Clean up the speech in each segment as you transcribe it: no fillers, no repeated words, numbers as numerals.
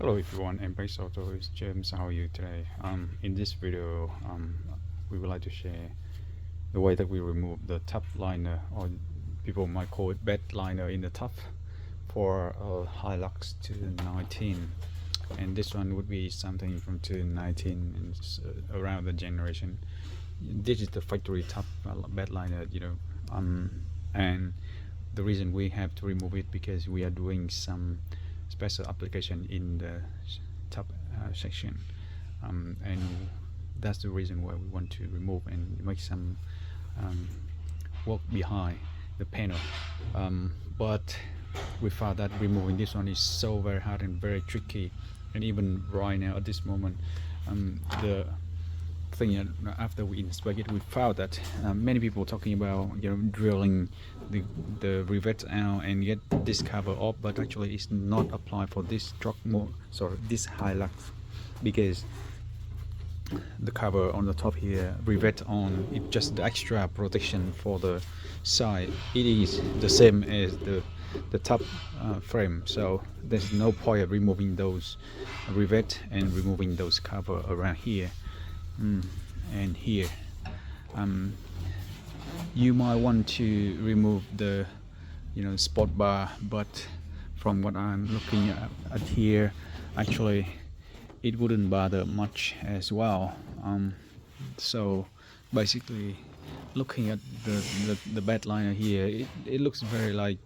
Hello everyone, MPX Autos, James. How are you today? In this video, we would like to share the way that we remove the top liner, or people might call it bed liner, in the top for a Hilux 2019. And this one would be something from 2019 and around the generation. This is the factory top bed liner, and the reason we have to remove it because we are doing some special application in the top section, and that's the reason why we want to remove and make some work behind the panel, but we found that removing this one is so very hard and very tricky. And even right now at this moment, the thing after we inspect it, we found that many people talking about drilling the rivet out and get this cover off, but actually it's not applied for this truck this Hilux, because the cover on the top here, rivet on, it's just the extra protection for the side. It is the same as the top frame, so there's no point of removing those rivet and removing those cover around here and here. You might want to remove the sport bar, but from what I'm looking at here, actually it wouldn't bother much as well. So basically, looking at the bed liner here, it looks very like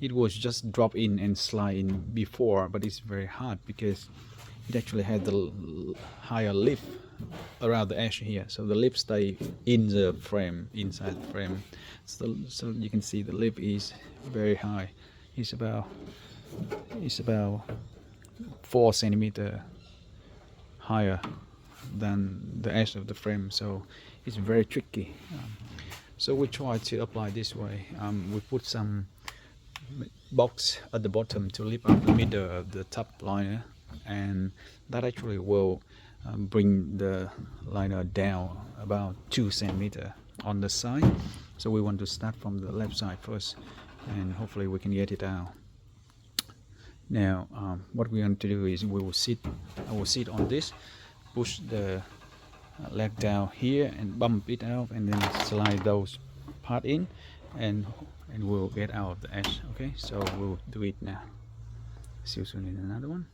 it was just drop in and slide in before, but it's very hard because it actually had the higher lip around the edge here, so the lip stay in the frame, inside the frame. So you can see the lip is very high. It's about 4 centimeters higher than the edge of the frame, so it's very tricky. So we try to apply this way. We put some box at the bottom to lift up the middle of the top liner, and that actually will bring the liner down about 2 centimeters on the side. So we want to start from the left side first, and hopefully we can get it out. Now what we want to do is I will sit on this, push the leg down here and bump it out, and then slide those part in, and we'll get out of the edge. Okay, so we'll do it now. See you soon in another one.